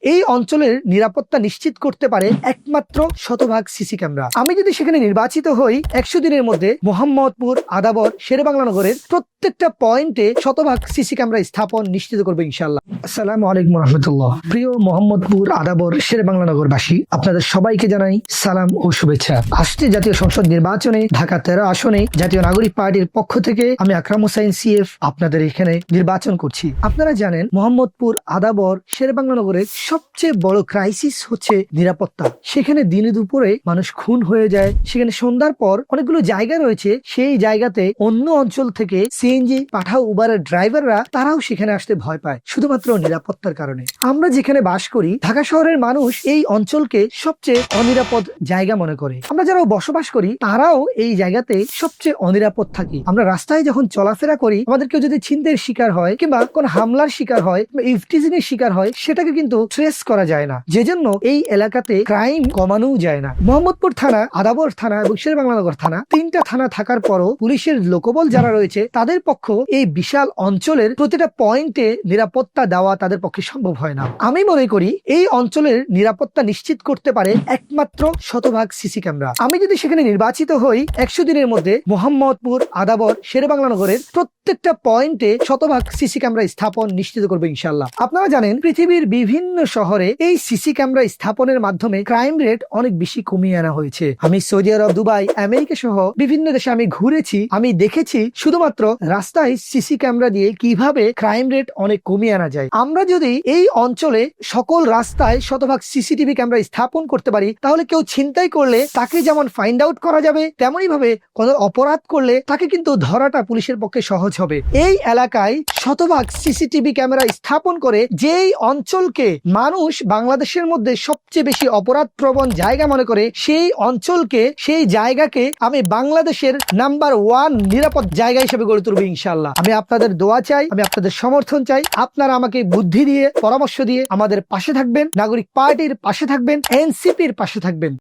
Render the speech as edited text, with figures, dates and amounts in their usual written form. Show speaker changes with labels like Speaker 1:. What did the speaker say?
Speaker 1: এই অঞ্চলের নিরাপত্তা নিশ্চিত করতে পারে একমাত্র শতভাগ সিসি ক্যামেরা। আমি যদি সেখানে নির্বাচিত হই 100 দিনের মধ্যে মোহাম্মদপুর, আদাবর, শেরেবাংলা নগরের প্রত্যেকটা পয়েন্টে শতভাগ সিসি ক্যামেরা স্থাপন নিশ্চিত করবে ইনশাআল্লাহ। আসসালামু আলাইকুম রহমতুল্লাহ। প্রিয় মোহাম্মদপুর, আদাবর, শেরেবাংলা নগরবাসী, আপনাদের সবাইকে জানাই সালাম ও শুভেচ্ছা। আসছে জাতীয় সংসদ নির্বাচনে ঢাকা 13 আসনে জাতীয় নাগরিক পার্টির পক্ষ থেকে আমি আকরাম হোসাইন CF আপনাদের এখানে নির্বাচন করছি। আপনারা জানেন মোহাম্মদপুর, আদাবর, শেরেবাংলা নগরের সবচেয়ে বড় ক্রাইসিস হচ্ছে নিরাপত্তা। সেখানে দিনে দুপুরে মানুষ খুন হয়ে যায়। সেখানে সন্ধ্যার পর অনেকগুলো জায়গা রয়েছে, সেই জায়গাতে অন্য অঞ্চল থেকে CNG পাঠাও উবারের ড্রাইভাররা তারাও সেখানে আসতে ভয় পায় শুধুমাত্র নিরাপত্তার কারণে। আমরা যেখানে বাস করি ঢাকা শহরের মানুষ এই অঞ্চলকে সবচেয়ে অনিরাপদ জায়গা মনে করে। আমরা যারা বসবাস করি তারাও এই জায়গাতে সবচেয়ে অনিরাপদ থাকি। আমরা রাস্তায় যখন চলাফেরা করি আমাদের কেউ যদি ছিনতাইয়ের শিকার হয় কিংবা কোন হামলার শিকার হয়, ইভটিজিং এর শিকার হয়, সেটাকে কিন্তু ট্রেস করা যায় না, যে জন্য এই এলাকাতে ক্রাইম কমানোও যায় না। মোহাম্মদপুর থানা, আদাবর থানা এবং শেরেবাংলানগর থানা, 3টা থানা থাকার পরও পুলিশের লোকবল যারা রয়েছে তাদের পক্ষ এই বিশাল অঞ্চলের প্রতিটা পয়েন্টে নিরাপত্তা দেওয়া তাদের পক্ষে সম্ভব হয় না। আমি মনে করি এই অঞ্চলের নিরাপত্তা নিশ্চিত করতে পারে একমাত্র শতভাগ সিসি ক্যামেরা। আমি যদি সেখানে নির্বাচিত হই 100 দিনের মধ্যে মোহাম্মদপুর, আদাবর, শেরেবাংলা নগরের প্রত্যেকটা পয়েন্টে শতভাগ সিসি ক্যামেরা স্থাপন নিশ্চিত করবে ইনশাআল্লাহ। আপনারা জানেন পৃথিবীর বিভিন্ন শহরে এই সিসি ক্যামেরা স্থাপনের মাধ্যমে ক্রাইম রেট অনেক বেশি কমিয়ে আনা হয়েছে। আমি সৌদি আরব, দুবাই, আমেরিকা সহ বিভিন্ন দেশে আমি ঘুরেছি, আমি দেখেছি শুধুমাত্র রাস্তায় সিসি ক্যামেরা দিয়ে কিভাবে ক্রাইম রেট অনেক কমিয়ে আনা যায়। আমরা যদি এই অঞ্চলে সকল রাস্তায় শতভাগ CCTV ক্যামেরা স্থাপন করতে পারি তাহলে কেউ ছিনতাই করলে তাকে যেমন ফাইন্ড আউট করা যাবে, তেমনই ভাবে কোনো অপরাধ করলে তাকে কিন্তু ধরাটা পুলিশের পক্ষে সহজ হবে। এই এলাকায় শতভাগ CCTV ক্যামেরা স্থাপন করে যেই অঞ্চলকে মানুষ বাংলাদেশের মধ্যে সবচেয়ে বেশি অপরাধ প্রবণ জায়গা মনে করে, সেই অঞ্চলকে, সেই জায়গাকে আমি বাংলাদেশের নাম্বার 1 নিরাপদ জায়গা হিসেবে গড়ে তুলব ইনশাআল্লাহ। আমি আপনাদের দোয়া চাই, আমি আপনাদের সমর্থন চাই। আপনারা আমাকে বুদ্ধি দিয়ে, পরামর্শ দিয়ে আমাদের পাশে থাকবেন, নাগরিক পার্টির পাশে থাকবেন, NCPর পাশে থাকবেন।